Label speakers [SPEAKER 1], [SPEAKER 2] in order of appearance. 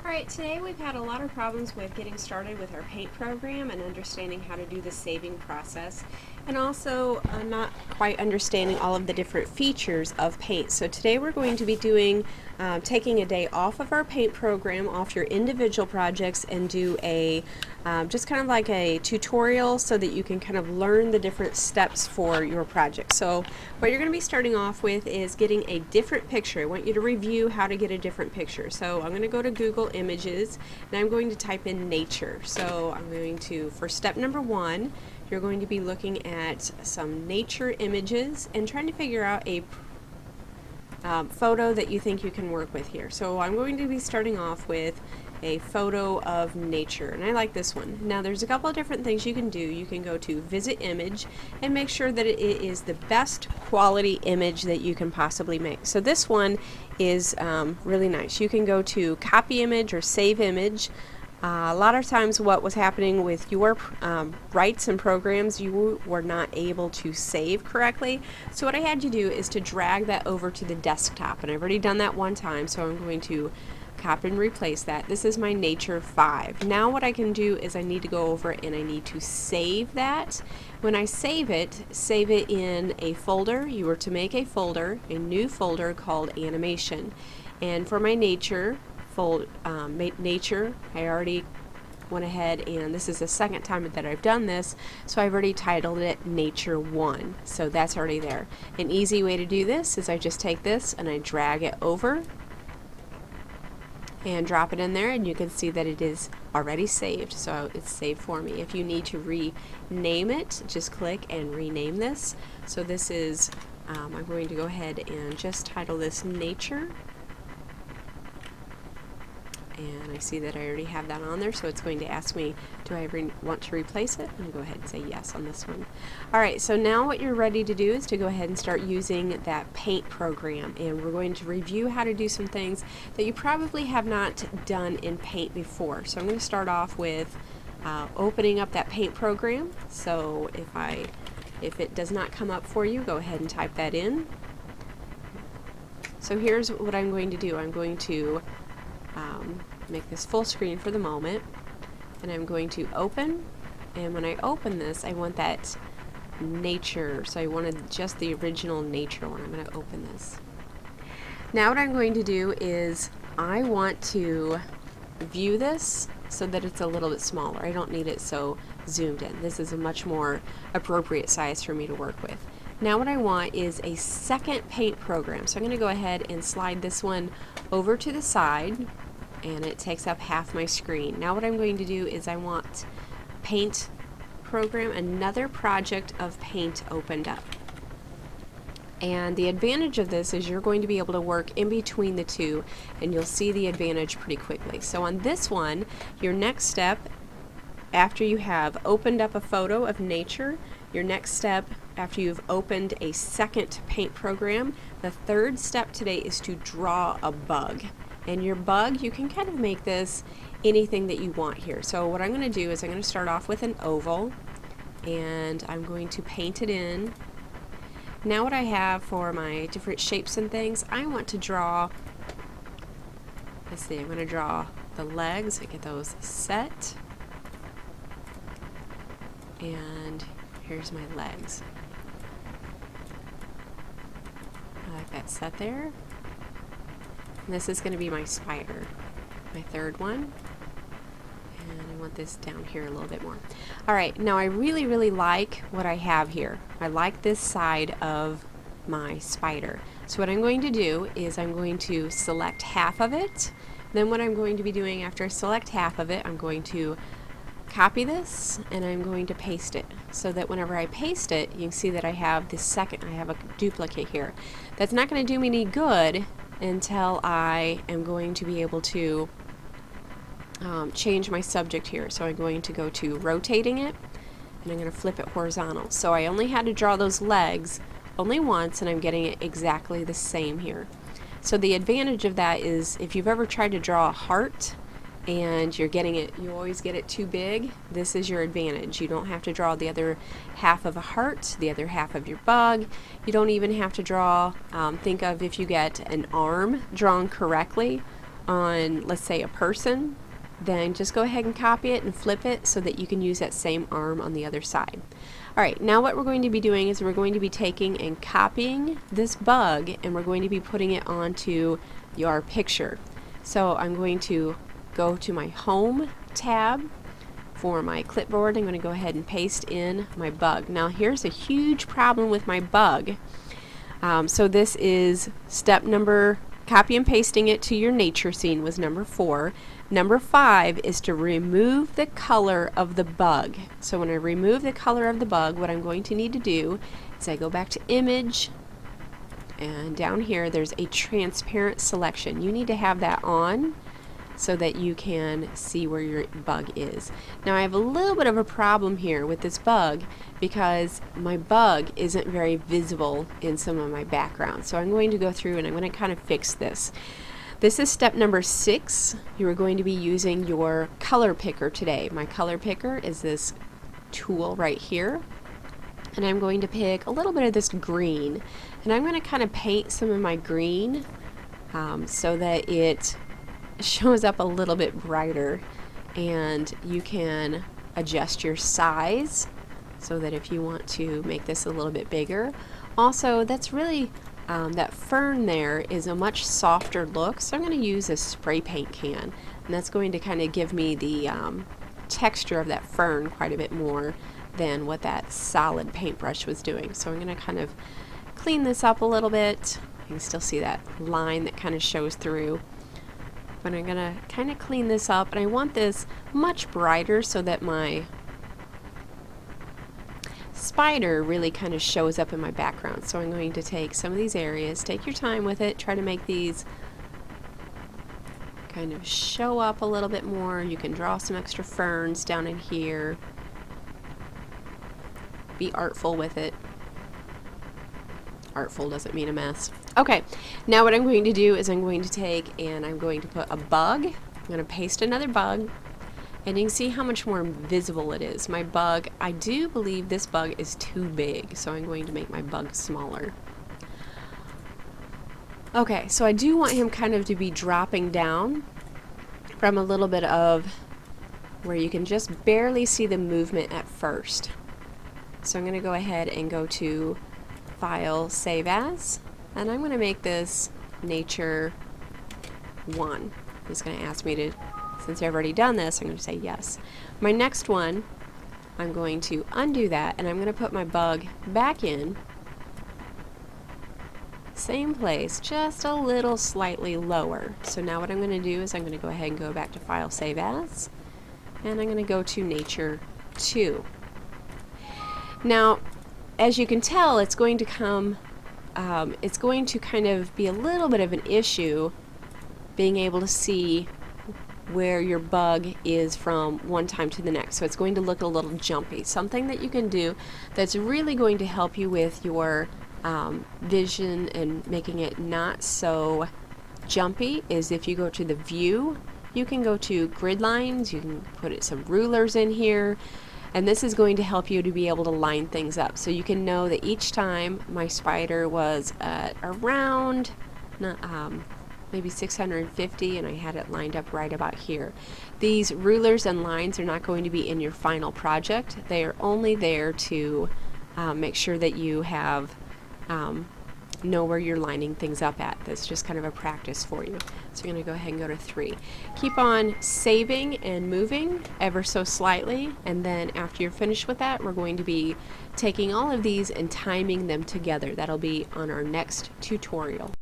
[SPEAKER 1] Alright, today we've had a lot of problems with getting started with our paint program and understanding how to do the saving process, and also not quite understanding all of the different features of paint. So today we're going to be doing taking a day off of our paint program, off your individual projects, and do a just kind of like a tutorial so that you can kind of learn the different steps for your project. So what you're going to be starting off with is getting a different picture. I want you to review how to get a different picture. So I'm going to go to Google Images and I'm going to type in nature. So I'm going to, for step number 1, you're going to be looking at some nature images and trying to figure out a photo that you think you can work with here. So I'm going to be starting off with a photo of nature, and I like this one. Now there's a couple of different things you can do. You can go to visit image and make sure that it is the best quality image that you can possibly make. So this one is really nice. You can go to copy image or save image. A lot of times what was happening with your rights and programs, you were not able to save correctly. So what I had you do is to drag that over to the desktop, and I've already done that one time, so I'm going to copy and replace that. This is my Nature 5. Now what I can do is I need to go over and I need to save that. When I save it in a folder. You were to make a folder, a new folder called animation. And for my nature, nature, I already went ahead, and this is the second time that I've done this, so I've already titled it Nature 1. So that's already there. An easy way to do this is I just take this and I drag it over and drop it in there, and you can see that it is already saved. So it's saved for me. If you need to rename it, just click and rename this. So this is, I'm going to go ahead and just title this Nature. And I see that I already have that on there, so it's going to ask me, do I want to replace it? And go ahead and say yes on this one. Alright, so now what you're ready to do is to go ahead and start using that paint program, and we're going to review how to do some things that you probably have not done in paint before. So I'm going to start off with opening up that paint program. So if it does not come up for you, go ahead and type that in. So here's what I'm going to do. I'm going to make this full screen for the moment, and I'm going to open, and when I open this I want that nature, so I wanted just the original nature one. I'm going to open this. Now what I'm going to do is I want to view this so that it's a little bit smaller. I don't need it so zoomed in. This is a much more appropriate size for me to work with. Now what I want is a second paint program. So I'm going to go ahead and slide this one over to the side, and it takes up half my screen. Now what I'm going to do is I want paint program, another project of paint opened up. And the advantage of this is you're going to be able to work in between the two, and you'll see the advantage pretty quickly. So on this one, your next step, after you have opened up a photo of nature, your next step after you've opened a second paint program, the third step today is to draw a bug. And your bug, you can kind of make this anything that you want here. So what I'm going to do is I'm going to start off with an oval, and I'm going to paint it in. Now what I have for my different shapes and things, I want to draw, let's see, I'm going to draw the legs. I get those set, and here's my legs. I like that set there. And this is going to be my spider, my third one. And I want this down here a little bit more. Alright, now I really like what I have here. I like this side of my spider. So what I'm going to do is I'm going to select half of it. Then what I'm going to be doing after I select half of it, I'm going to copy this and I'm going to paste it, so that whenever I paste it, you can see that I have this second, I have a duplicate here. That's not going to do me any good until I am going to be able to change my subject here. So I'm going to go to rotating it, and I'm going to flip it horizontal. So I only had to draw those legs only once, and I'm getting it exactly the same here. So the advantage of that is if you've ever tried to draw a heart and you're getting it, you always get it too big, this is your advantage. You don't have to draw the other half of a heart, the other half of your bug. You don't even have to draw, think of if you get an arm drawn correctly, on, let's say, a person, then just go ahead and copy it and flip it so that you can use that same arm on the other side. Alright, now what we're going to be doing is we're going to be taking and copying this bug, and we're going to be putting it onto your picture. So I'm going to go to my Home tab for my clipboard. I'm going to go ahead and paste in my bug. Now here's a huge problem with my bug. So this is step number, copy and pasting it to your nature scene was number 4. Number 5 is to remove the color of the bug. So when I remove the color of the bug, what I'm going to need to do is I go back to image, and down here there's a transparent selection. You need to have that on so that you can see where your bug is. Now I have a little bit of a problem here with this bug because my bug isn't very visible in some of my backgrounds. So I'm going to go through and I'm going to kind of fix this. This is step number 6. You are going to be using your color picker today. My color picker is this tool right here. And I'm going to pick a little bit of this green. And I'm going to kind of paint some of my green so that it shows up a little bit brighter, and you can adjust your size so that if you want to make this a little bit bigger. Also, that's really that fern there is a much softer look, so I'm going to use a spray paint can, and that's going to kind of give me the texture of that fern quite a bit more than what that solid paintbrush was doing. So I'm going to kind of clean this up a little bit. You can still see that line that kind of shows through. But I'm going to kind of clean this up, and I want this much brighter so that my spider really kind of shows up in my background. So I'm going to take some of these areas, take your time with it, try to make these kind of show up a little bit more. You can draw some extra ferns down in here. Be artful with it. Artful doesn't mean a mess. Okay, now what I'm going to do is I'm going to take and I'm going to put a bug. I'm going to paste another bug, and you can see how much more visible it is. My bug, I do believe this bug is too big, so I'm going to make my bug smaller. Okay, so I do want him kind of to be dropping down from a little bit of where you can just barely see the movement at first. So I'm going to go ahead and go to File, Save As, and I'm going to make this Nature 1. It's going to ask me to, since I've already done this, I'm going to say yes. My next one, I'm going to undo that, and I'm going to put my bug back in. Same place, just a little slightly lower. So now what I'm going to do is I'm going to go ahead and go back to File, Save As, and I'm going to go to Nature 2. Now, as you can tell, it's going to come, it's going to kind of be a little bit of an issue being able to see where your bug is from one time to the next. So it's going to look a little jumpy. Something that you can do that's really going to help you with your vision and making it not so jumpy is if you go to the view, you can go to grid lines, you can put some rulers in here. And this is going to help you to be able to line things up. So you can know that each time my spider was at around maybe 650, and I had it lined up right about here. These rulers and lines are not going to be in your final project. They are only there to make sure that you have know where you're lining things up at. That's just kind of a practice for you. So you're going to go ahead and go to 3. Keep on saving and moving ever so slightly, and then after you're finished with that, we're going to be taking all of these and timing them together. That'll be on our next tutorial.